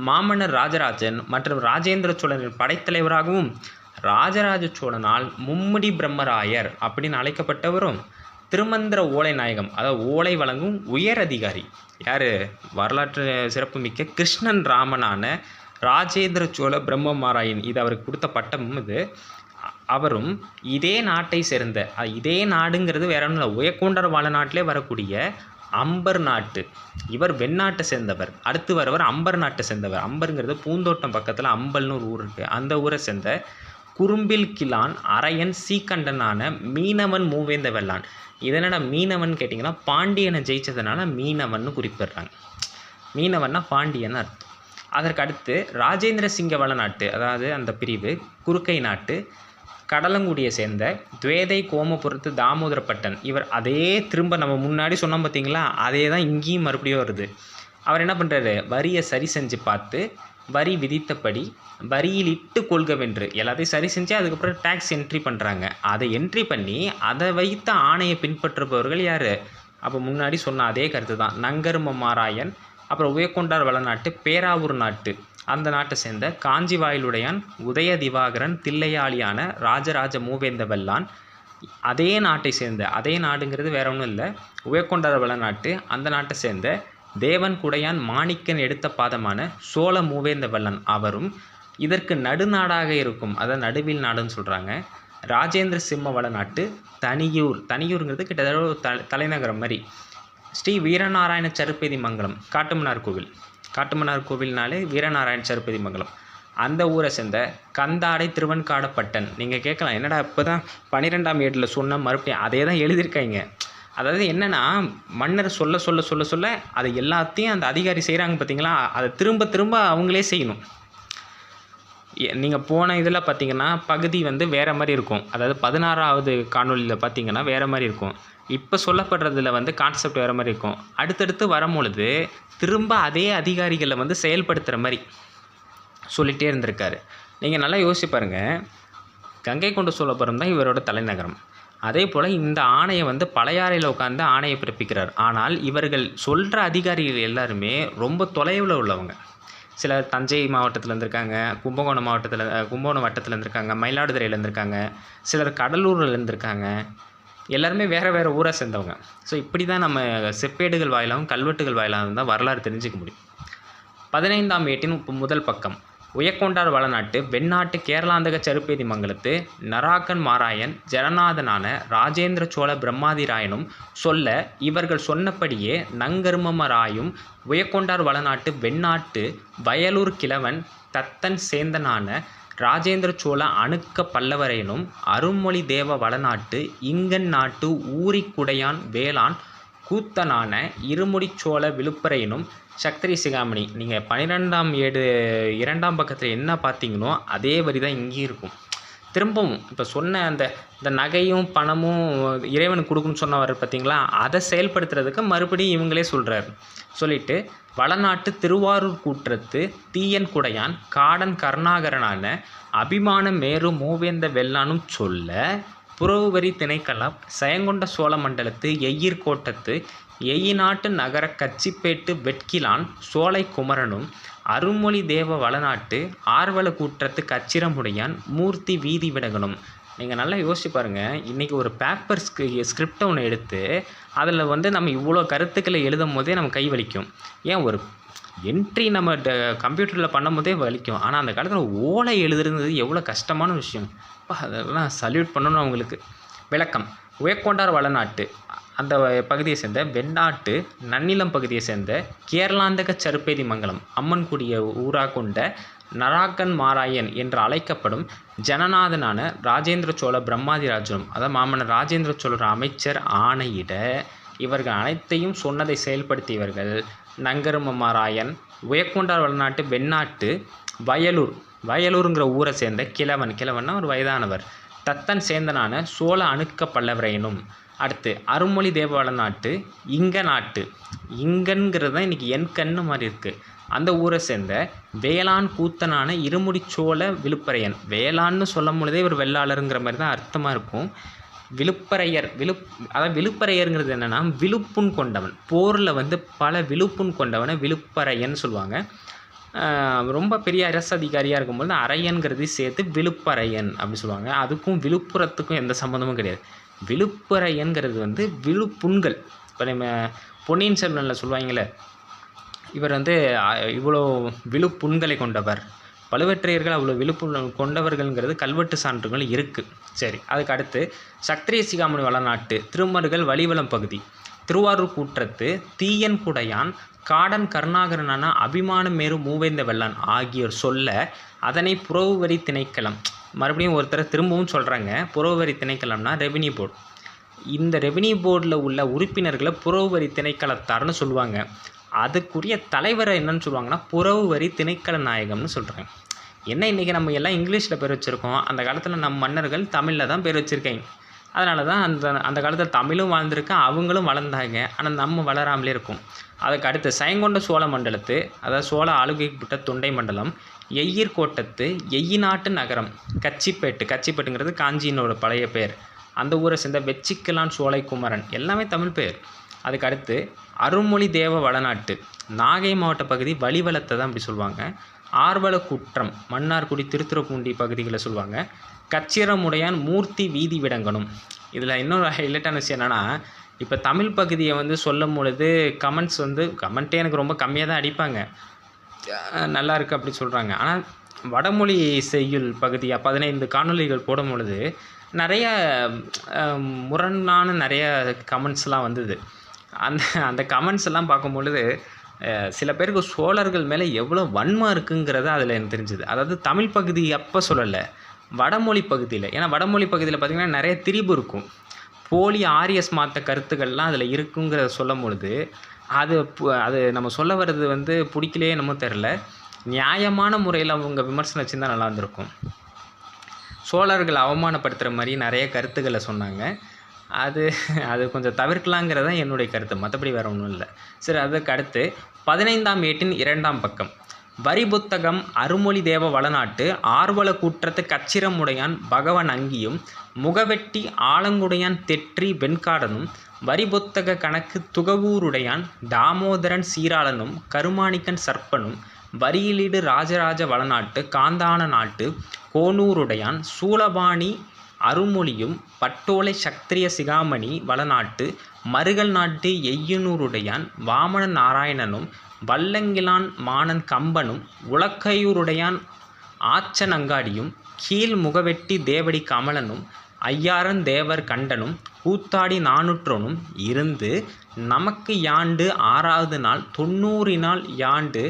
மாமன்னர் ராஜராஜன் மற்றும் ராஜேந்திர சோழனின் படைத்தலைவராகவும் ராஜராஜ சோழனால் மும்முடி பிரம்மராயர் அப்படின்னு அழைக்கப்பட்டவரும் திருமந்திர ஓலை நாயகம் அதாவது ஓலை வழங்கும் உயர் அதிகாரி யார் வரலாற்று சிறப்புமிக்க கிருஷ்ணன் ராமனான ராஜேந்திர சோழ பிரம்மமாராயன் இது அவருக்கு கொடுத்த பட்டம். இது அவரும் இதே நாட்டை சேர்ந்த இதே நாடுங்கிறது வேற ஒன்றும் இல்லை, உயக்கொண்டார் வளநாட்டிலே வரக்கூடிய அம்பர் நாட்டு இவர் வெண்ணாட்டை சேர்ந்தவர். அடுத்து வரவர் அம்பர் நாட்டை சேர்ந்தவர். அம்பருங்கிறது பூந்தோட்டம் பக்கத்தில் அம்பல்னு ஒரு ஊர் இருக்குது. அந்த ஊரை சேர்ந்த குறும்பில் கிழான் அரையன் சீக்கண்டனான மீனவன் மூவேந்த வெள்ளான். இதனோட மீனவன் கேட்டிங்கன்னா பாண்டியனை ஜெயிச்சதுனால மீனவன் குறிப்பிடுறாங்க. மீனவன்னா பாண்டியன் அர்த்தம். அதற்கு அடுத்து ராஜேந்திர சிங்க வளநாட்டு அதாவது அந்த பிரிவு குறுக்கை நாட்டு கடலங்குடியை சேர்ந்த துவேதை கோமபுரத்து தாமோதரப்பட்டன் இவர் அதே திரும்ப நம்ம முன்னாடி சொன்னோம் பார்த்தீங்களா, அதே தான் இங்கேயும் மறுபடியும் வருது. அவர் என்ன பண்ணுறாரு, வரியை சரி செஞ்சு பார்த்து வரி விதித்தபடி வரியில் இட்டு கொள்கவென்று எல்லாத்தையும் சரி செஞ்சு அதுக்கப்புறம் டேக்ஸ் என்ட்ரி பண்ணுறாங்க. அதை என்ட்ரி பண்ணி அதை வைத்த ஆணையை பின்பற்றுபவர்கள் யார்? அப்போ முன்னாடி சொன்ன அதே கருத்து தான். நங்கருமமாராயன் அப்புறம் உயக்கொண்டார் வளநாட்டு பேராவூர் நாட்டு அந்த நாட்டை சேர்ந்த காஞ்சி வாயிலுடையான் உதய திவாகரன் தில்லையாளியான ராஜராஜ மூவேந்த வெள்ளான் அதே நாட்டை சேர்ந்த அதே நாடுங்கிறது வேற ஒன்றும் இல்லை, உயக்கொண்டார் வளநாட்டு அந்த நாட்டை சேர்ந்த தேவன் குடையான் மாணிக்கன் எடுத்த பாதமான சோழ மூவேந்த வெள்ளன் அவரும் இதற்கு நடுநாடாக இருக்கும் அதாவது நடுவில் நாடுன்னு சொல்கிறாங்க ராஜேந்திர சிம்ம வளநாட்டு தனியூருங்கிறது கிட்டத்தட்ட தலைநகரம் மாதிரி ஸ்ரீ வீரநாராயண சருப்பேதி மங்கலம் காட்டுமன்னார் கோவில்னாலே வீரநாராயண சருப்பேதி மங்கலம் அந்த ஊரை சேர்ந்த கந்தாடை திருவெண்காட பட்டன். நீங்கள் கேட்கலாம் என்னடா இப்போ தான் 12ஆம் ஏட்டில் சொன்ன மறுபடியும் அதே தான் எழுதியிருக்காங்க. அதாவது என்னென்னா மன்னர் சொல்ல அதை எல்லாத்தையும் அந்த அதிகாரி செய்கிறாங்க பார்த்தீங்களா, அதை திரும்ப திரும்ப அவங்களே செய்யணும். நீங்கள் போன இதில் பார்த்தீங்கன்னா பகுதி வேறு மாதிரி இருக்கும். அதாவது 16வது காணொலியில் பார்த்தீங்கன்னா வேறு மாதிரி இருக்கும். இப்போ சொல்லப்படுறதுல கான்செப்ட் வேறு மாதிரி இருக்கும். அடுத்தடுத்து வரும்பொழுது திரும்ப அதே அதிகாரிகளை செயல்படுத்துகிற மாதிரி சொல்லிகிட்டே இருந்திருக்காரு. நீங்கள் நல்லா யோசிச்சு பாருங்கள். கங்கை கொண்ட சோழபுரம் தான் இவரோட தலைநகரம். அதே போல் இந்த ஆணையை பழையாறையில் உட்காந்து ஆணையை பிறப்பிக்கிறார். ஆனால் இவர்கள் சொல்கிற அதிகாரிகள் எல்லாருமே ரொம்ப தொலைவில் உள்ளவங்க. சிலர் தஞ்சை மாவட்டத்தில் இருந்திருக்காங்க, கும்பகோணம் வட்டத்தில் இருந்திருக்காங்க, மயிலாடுதுறையில் இருந்திருக்காங்க, சிலர் கடலூரில் இருந்திருக்காங்க. எல்லாருமே வேறு வேறு ஊரை சேர்ந்தவங்க. ஸோ இப்படி தான் நம்ம செப்பேடுகள் வாயிலாகவும் கல்வெட்டுகள் வாயிலாகவும் தான் வரலாறு தெரிஞ்சுக்க முடியும். 15ஆம் ஏட்டின் முதல் பக்கம் உயக்கொண்டார் வளநாட்டு வெண்ணாட்டு கேரளாந்தக சருப்பேதி மங்கலத்து நராக்கன் மாராயன் ஜனநாதனான ராஜேந்திர சோழ பிரம்மாதிராயனும் சொல்ல இவர்கள் சொன்னபடியே நங்கருமமராயும் உயக்கொண்டார் வளநாட்டு வெண்ணாட்டு வயலூர் கிழவன் தத்தன் சேந்தனான ராஜேந்திர சோழ அணுக்க பல்லவரையனும் அருண்மொழி தேவ வளநாட்டு இங்கன் நாட்டு ஊரிக்குடையான் வேளாண் கூத்தனான இருமுடிச்சோழ விழுப்பரையனும் சக்திரி சிகாமணி. நீங்கள் 12ஆம் ஏடு 2ஆம் பக்கத்தில் என்ன பார்த்தீங்களோ அதே வரி தான் இங்கேயும் இருக்கும். திரும்பவும் இப்போ சொன்ன இந்த நகையும் பணமும் இறைவனுக்கு கொடுக்குன்னு சொன்னவர் பார்த்தீங்களா, அதை செயல்படுத்துறதுக்கு மறுபடியும் இவங்களே சொல்கிறார். சொல்லிட்டு வளநாட்டு திருவாரூர் கூற்றத்து தீயன் குடையான் காடன் கருணாகரனான அபிமான மேரு மூவேந்த வெள்ளானும் சொல்ல புறவுவரி திணைக்களம் செயங்கொண்ட சோழ மண்டலத்து எய்யிர் கோட்டத்து எய்யிநாட்டு நகர கச்சிப்பேட்டு வெட்கிலான் சோலை குமரனும் அருமொழி தேவ வளநாட்டு ஆர்வல கூற்றத்து கச்சிரமுடையான் மூர்த்தி வீதி விடகணும். நீங்கள் நல்லா யோசிச்சு பாருங்கள். இன்றைக்கி ஒரு பேப்பர் ஸ்கிரிப்டை ஒன்று எடுத்து அதில் வந்து நம்ம இவ்வளோ கருத்துக்களை எழுதும் போதே நம்ம கை வலிக்கும். ஏன் ஒரு என்ட்ரி நம்ம கம்ப்யூட்டரில் பண்ணும் போதே வலிக்கும். ஆனால் அந்த காலத்தில் ஓலை எழுதுறது எவ்வளோ கஷ்டமான விஷயம். அதெல்லாம் சல்யூட் பண்ணணும் அவங்களுக்கு. விளக்கம்: உயக்கொண்டார் வளநாட்டு அந்த பகுதியை சேர்ந்த வெண்ணாட்டு நன்னிலம் பகுதியை சேர்ந்த கேரளாந்தக சருப்பேதி மங்கலம் அம்மன் கூடிய ஊராக கொண்ட நராக்கன் மாராயன் என்று அழைக்கப்படும் ஜனநாதனான ராஜேந்திர சோழ பிரம்மாதிராஜனும், அதாவது மாமன்னர் ராஜேந்திர சோழர் அமைச்சர் ஆணையிட இவர்கள் அனைத்தையும் சொன்னதை செயல்படுத்தியவர்கள் நங்கருமமாராயன் உயக்கொண்டார் வளநாட்டு வெண்ணாட்டு வயலூருங்கிற ஊரை சேர்ந்த கிழவன்னா ஒரு வயதானவர் தத்தன் சேந்தனான சோழ அணுக்க பல்லவரையனும். அடுத்து அருமொழி தேவ வளநாட்டு இங்கன்கிறது தான் இன்றைக்கி என்கண்ணு மாதிரி இருக்குது. அந்த ஊரை சேர்ந்த வேளாண் கூத்தனான இருமுடி சோழ விழுப்பரையன். வேளாண்னு சொல்லும் பொழுதே ஒரு வெள்ளாளருங்கிற மாதிரி தான் அர்த்தமாக இருக்கும். விழுப்பரையர் அதாவது விழுப்பரையருங்கிறது என்னென்னா விழுப்புண் கொண்டவன். போரில் வந்து பல விழுப்புண் கொண்டவனை விழுப்பரையன்னு சொல்லுவாங்க. ரொம்ப பெரிய அரசு அதிகாரியாக இருக்கும்போது அரையன்கிறது சேர்த்து விழுப்பரையன் அப்படி சொல்லுவாங்க. அதுக்கும் விழுப்புரத்துக்கும் எந்த சம்மந்தமும் கிடையாது. விழுப்பரையன்கிறது வந்து விழுப்புண்கள். இப்போ நம்ம பொன்னியின் செல்வனில் சொல்லுவாங்களே, இவர் வந்து இவ்வளோ விழுப்புண்களை கொண்டவர், பழுவேற்றையர்கள் அவ்வளோ விழுப்புண் கொண்டவர்கள்ங்கிறது கல்வெட்டு சான்றுகள் இருக்குது. சரி, அதுக்கு அடுத்து சத்திரிய சிகாமணி வளநாட்டு திருமருகல் வலிவலம் பகுதி திருவாரூர் கூற்றத்து தீயன் குடையான் காடன் கருணாகரனான அபிமானமேறு மூவேந்த வெள்ளான் ஆகியோர் சொல்ல அதனை புறவுவரி திணைக்களம். மறுபடியும் ஒருத்தர் திரும்பவும் சொல்கிறாங்க. புறவுவரி திணைக்களம்னா ரெவென்யூ போர்டு. இந்த ரெவென்யூ போர்டில் உள்ள உறுப்பினர்களை புறவுவரி திணைக்களத்தார்னு சொல்லுவாங்க. அதுக்குரிய தலைவரை என்னன்னு சொல்லுவாங்கன்னா புறவுவரி திணைக்கள நாயகம்னு சொல்கிறாங்க. என்ன இன்றைக்கி நம்ம எல்லாம் இங்கிலீஷில் பேர் வச்சுருக்கோம். அந்த காலத்தில் நம்ம மன்னர்கள் தமிழில் தான் பேர் வச்சுருக்காங்க. அதனால தான் அந்த காலத்தில் தமிழும் வாழ்ந்திருக்கு, அவங்களும் வளர்ந்தாங்க. ஆனால் நம்ம வளராமலே இருக்கும். அதுக்கு அடுத்து சயங்கொண்ட சோழ மண்டலத்து, அதாவது சோழ ஆளுகைப்பட்ட தொண்டை மண்டலம் எய்யீர் கோட்டத்து எய்யிநாட்டு நகரம் கச்சிப்பேட்டுங்கிறது காஞ்சியினோட பழைய பேர். அந்த ஊரை சேர்ந்த வெச்சிக்கலான் சோலை குமரன் எல்லாமே தமிழ் பேர். அதுக்கு அடுத்து அருமொழி தேவ வளநாட்டு நாகை மாவட்ட பகுதி வலிவலத்தை தான் அப்படி சொல்லுவாங்க. ஆர்வல குற்றம் மன்னார்குடி திருத்துறைப்பூண்டி பகுதிகளை சொல்லுவாங்க. கச்சிரமுடையான் மூர்த்தி வீதி விடங்கணும். இதில் இன்னொரு ஹைலைட்டான விஷயம் என்னென்னா, இப்போ தமிழ் பகுதியை வந்து சொல்லும் பொழுது கமெண்ட்டே எனக்கு ரொம்ப கம்மியாக தான் அடிப்பாங்க. நல்லா இருக்குது அப்படி சொல்கிறாங்க. ஆனால் வடமொழி செய்யுள் பகுதியாக 15 காணொலிகள் போடும் பொழுது நிறைய முரணான நிறைய கமெண்ட்ஸ்லாம் வந்தது. அந்த கமெண்ட்ஸ் எல்லாம் பார்க்கும் பொழுது சில பேருக்கு சோழர்கள் மேலே எவ்வளோ வன்மம் இருக்குங்கிறத அதில் எனக்கு தெரிஞ்சுது. அதாவது தமிழ் பகுதி அப்போ சொல்லலை, வடமொழி பகுதியில். ஏன்னா வடமொழி பகுதியில் பார்த்திங்கன்னா நிறைய திரிபு இருக்கும். போலி ஆரியஸ் மாற்ற கருத்துக்கள்லாம் அதில் இருக்குங்கிறத சொல்லும் பொழுது அது நம்ம சொல்ல வர்றது வந்து பிடிக்கலையே என்னமோ தெரில. நியாயமான முறையில் அவங்க விமர்சனம் வச்சுருந்தா நல்லா இருந்திருக்கும். சோழர்கள் அவமானப்படுத்துகிற மாதிரி நிறைய கருத்துக்களை சொன்னாங்க. அது கொஞ்சம் தவிர்க்கலாங்கிறதான் என்னுடைய கருத்து, மற்றபடி வேறு ஒன்றும் இல்லை. சரி, அதுக்கு அடுத்து 15ஆம் ஏட்டின் 2ஆம் பக்கம் வரி புத்தகம் அருமொழி தேவ வளநாட்டு ஆர்வல கூற்றத்து கச்சிரமுடையான் பகவன் அங்கியும் முகவெட்டி ஆலங்குடையான் தெற்றி வெண்காடனும் வரி புத்தக கணக்கு துகவூருடையான் தாமோதரன் சீராளனும் கருமாணிக்கன் சர்ப்பனும் வரியிலீடு ராஜராஜ வளநாட்டு காந்தான நாட்டு கோனூருடையான் சூலபாணி அருமொழியும் பட்டோலை சத்திரிய சிகாமணி வளநாட்டு மருகல் நாட்டு எய்யனூருடையான் வாமன நாராயணனும் வல்லங்கிலான் மானன் கம்பனும் உலக்கையூருடையான் ஆச்சனங்காடியும் கீழ் முகவெட்டி தேவடி கமலனும் ஐயாரன் தேவர் கண்டனும் கூத்தாடி 400னும் இருந்து நமக்கு யாண்டு 6வது நாள் 90 யாண்டு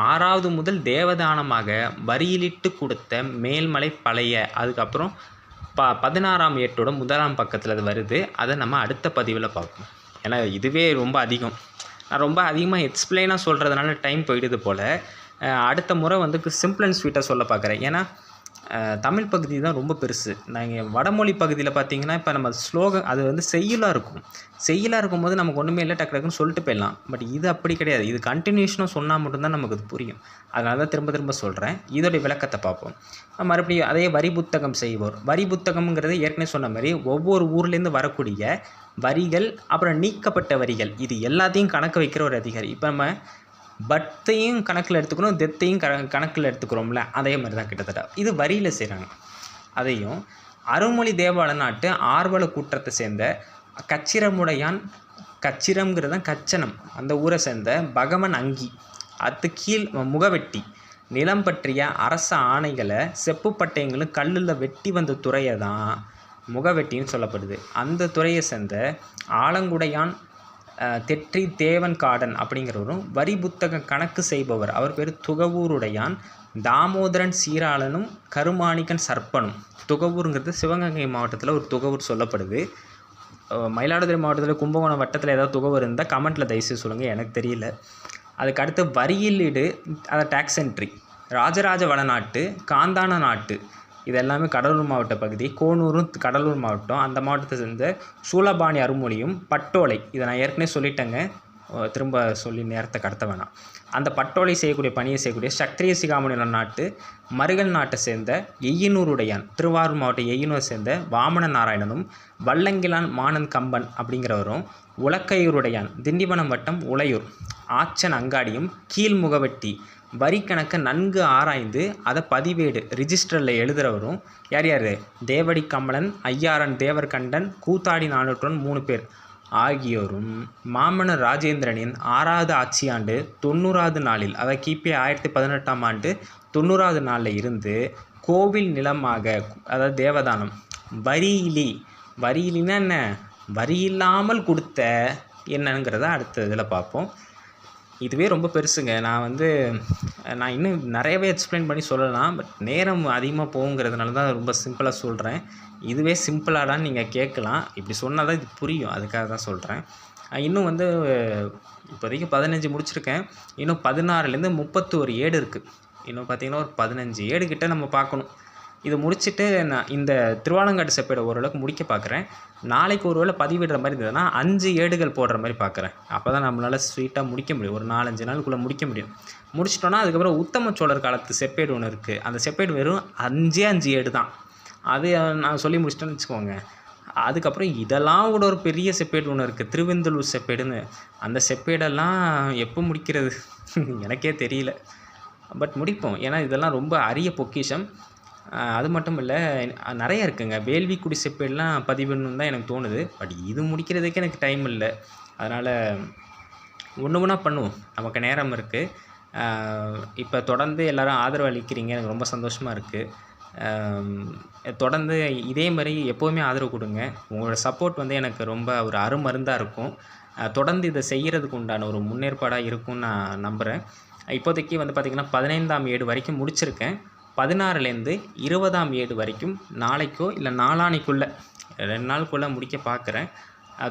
6வது முதல் தேவதானமாக வரியிலிட்டு கொடுத்த மேல்மலை பழைய. அதுக்கப்புறம் 16ஆம் ஏட்டோட 1ஆம் பக்கத்தில் அது வருது. அதை நம்ம அடுத்த பதிவில் பார்ப்போம். ஏன்னா இதுவே ரொம்ப அதிகம். நான் ரொம்ப அதிகமாக எக்ஸ்பிளைனாக சொல்கிறதுனால டைம் போயிடுது போல். அடுத்த முறை வந்து சிம்பிள் அண்ட் ஸ்வீட்டாக சொல்ல பார்க்குறேன். ஏன்னா தமிழ் பகுதி தான் ரொம்ப பெருசு. நாங்கள் வடமொழி பகுதியில் பார்த்திங்கன்னா இப்போ நம்ம ஸ்லோகம் அது வந்து செய்யுளாக இருக்கும்போது நமக்கு ஒன்றுமே இல்லை, டக்குன்னு சொல்லிட்டு போயிடலாம். பட் இது அப்படி கிடையாது. இது கண்டினியூஷனாக சொன்னால் மட்டும்தான் நமக்கு அது புரியும். அதனால தான் திரும்ப சொல்கிறேன். இதோடைய விளக்கத்தை பார்ப்போம். மறுபடியும் அதே வரி புத்தகம் செய்வோர். வரி புத்தகம்ங்கிறது ஏற்கனவே சொன்ன மாதிரி ஒவ்வொரு ஊர்லேருந்து வரக்கூடிய வரிகள், அப்புறம் நீக்கப்பட்ட வரிகள், இது எல்லாத்தையும் கணக்கு வைக்கிற ஒரு அதிகாரி. இப்போ நம்ம பர்த்தையும் கணக்கில் எடுத்துக்கணும், டெத்தையும் கணக்கில் எடுத்துக்கிறோம்ல, அதே மாதிரி தான் கிட்டத்தட்ட. இது வரியில் செய்கிறாங்க. அதையும் அருள்மொழி தேவால நாட்டு ஆர்வல கூற்றத்தை சேர்ந்த கச்சிரமுடையான், கச்சிரம்ங்கிறது தான் கச்சனம், அந்த ஊரை சேர்ந்த பகவன் அங்கி, அது கீழ் முகவெட்டி, நிலம் பற்றிய அரச ஆணைகளை செப்பு பட்டயங்களும் கல்லில் வெட்டி வந்த துறையை தான் முகவெட்டின்னு சொல்லப்படுது. அந்த துறையை சேர்ந்த ஆலங்குடையான் தெற்றி தேவன் காடன் அப்படிங்கிறவரும் வரி புத்தக கணக்கு செய்பவர். அவர் பேர் துகவூருடையான். தாமோதரன் சீராளனும் கருமாணிக்கன் சர்ப்பனும். துகவூருங்கிறது சிவகங்கை மாவட்டத்தில் ஒரு துகவூர் சொல்லப்படுது. மயிலாடுதுறை மாவட்டத்தில் கும்பகோணம் வட்டத்தில் ஏதாவது துகவூர் இருந்தால் கமெண்ட்டில் தயவுசெய்து சொல்லுங்கள், எனக்கு தெரியல. அதுக்கு அடுத்து வரியிலீடு, அதை டேக்ஸ் என்ட்ரி, ராஜராஜ வளநாட்டு, காந்தான நாட்டு, இது எல்லாமே கடலூர் மாவட்ட பகுதி. கோனூரும் கடலூர் மாவட்டம். அந்த மாவட்டத்தை சேர்ந்த சூலபாணி அருள்மொழியும் பட்டோலை, இதை நான் ஏற்கனவே சொல்லிட்டேங்க, திரும்ப சொல்லி நேரத்தை கடத்த வேணாம். அந்த பட்டோலை செய்யக்கூடிய பணியை செய்யக்கூடிய சத்திரிய சிகாமணி நாட்டு, மருகல் நாட்டை சேர்ந்த எய்யனூருடையான், திருவாரூர் மாவட்டம் எய்யனூரை சேர்ந்த வாமன நாராயணனும் வல்லங்கிலான் மானன் கம்பன் அப்படிங்கிறவரும் உலக்கையூருடையான், திண்டிவனம் வட்டம் உளையூர் ஆச்சன் அங்காடியும் கீழ் முகவெட்டி, வரி கணக்கை நன்கு ஆராய்ந்து அதை பதிவேடு ரிஜிஸ்டரில் எழுதுகிறவரும் யார் யார்? தேவடி கமலன், ஐயாரன் தேவர்கண்டன், கூத்தாடி 403 பேர் ஆகியோரும் மாமன்னர் ராஜேந்திரனின் 6வது ஆட்சியாண்டு 90வது நாளில், அதாவது கிபி 1018ஆம் ஆண்டு 90வது நாளில் இருந்து கோவில் நிலமாக, அதாவது தேவதானம், வரியிலினா என்ன, வரி இல்லாமல் கொடுத்த என்னங்கிறத அடுத்த இதில் பார்ப்போம். இதுவே ரொம்ப பெருசுங்க. நான் இன்னும் நிறையவே எக்ஸ்பிளைன் பண்ணி சொல்லலாம், பட் நேரம் அதிகமாக போகுங்கிறதுனால தான் ரொம்ப சிம்பிளாக சொல்கிறேன். இதுவே சிம்பிளாடான்னு நீங்கள் கேட்கலாம், இப்படி சொன்னால் தான் இது புரியும், அதுக்காக தான் சொல்கிறேன். இன்னும் இப்போதைக்கு 15 முடிச்சிருக்கேன். இன்னும் 16லேருந்து 31 ஏடு இருக்குது. இன்னும் பார்த்திங்கன்னா ஒரு 15 ஏடு கிட்ட நம்ம பார்க்கணும். இதை முடிச்சுட்டு நான் இந்த திருவாலங்காட்டு செப்பேடை ஓரளவுக்கு முடிக்க பார்க்குறேன். நாளைக்கு ஒரு வேளை பதிவிடுற மாதிரி இருந்ததுன்னா 5 ஏடுகள் போடுற மாதிரி பார்க்குறேன். அப்போ தான் நம்மளால் ஸ்வீட்டாக முடிக்க முடியும், ஒரு 4-5 நாளுக்குள்ளே முடிக்க முடியும். முடிச்சிட்டோன்னா அதுக்கப்புறம் உத்தம சோழர் காலத்து செப்பேடு ஒன்று இருக்குது. அந்த செப்பேடு வெறும் 5 ஏடு தான். அது நான் சொல்லி முடிச்சிட்டேன்னு வச்சுக்கோங்க. அதுக்கப்புறம் இதெல்லாம் கூட ஒரு பெரிய செப்பேடு ஒன்று இருக்குது, திருவெந்தலூர் செப்பேடுன்னு. அந்த செப்பேடெல்லாம் எப்போ முடிக்கிறது எனக்கே தெரியல, பட் முடிப்போம். ஏன்னா இதெல்லாம் ரொம்ப அரிய பொக்கிஷம். அது மட்டும் இல்லை, நிறைய இருக்குங்க. வேள்விக்குடி செப்பேடெலாம் பதிவிடணுன்னு தான் எனக்கு தோணுது, பட் இது முடிக்கிறதுக்கே எனக்கு டைம் இல்லை. அதனால் ஒன்று ஒன்றா பண்ணுவோம், நமக்கு நேரம் இருக்குது. இப்போ தொடர்ந்து எல்லோரும் ஆதரவு அளிக்கிறீங்க, எனக்கு ரொம்ப சந்தோஷமாக இருக்குது. தொடர்ந்து இதே மாதிரி எப்போவுமே ஆதரவு கொடுங்க. உங்களோட சப்போர்ட் எனக்கு ரொம்ப ஒரு அருமருந்தாக இருக்கும். தொடர்ந்து இதை செய்கிறதுக்கு உண்டான ஒரு முன்னேற்பாடாக இருக்கும்னு நான் நம்புகிறேன். இப்போதைக்கு பார்த்திங்கன்னா 15ஆம் ஏடு வரைக்கும் முடிச்சிருக்கேன். 16லேருந்து 20ஆம் ஏடு வரைக்கும் நாளைக்கோ இல்லை நாளானைக்குள்ளே 2 நாளுக்குள்ளே முடிக்க பார்க்குறேன்.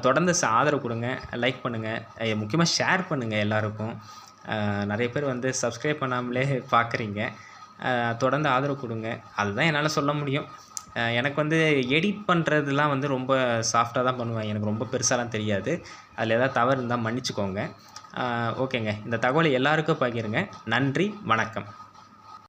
தொடர்ந்து ஆதரவு கொடுங்க, லைக் பண்ணுங்கள், முக்கியமாக ஷேர் பண்ணுங்கள் எல்லாருக்கும். நிறைய பேர் சப்ஸ்கிரைப் பண்ணாமலே பார்க்குறீங்க. தொடர்ந்து ஆதரவு கொடுங்க, அதுதான் என்னால் சொல்ல முடியும். எனக்கு எடிட் பண்ணுறதுலாம் ரொம்ப சாஃப்டாக தான் பண்ணுவேன், எனக்கு ரொம்ப பெருசாலாம் தெரியாது. அதில் ஏதாவது தவறு இருந்தால் மன்னிச்சுக்கோங்க. ஓகேங்க, இந்த தகவலை எல்லாருக்கும் பகிருங்க. நன்றி, வணக்கம்.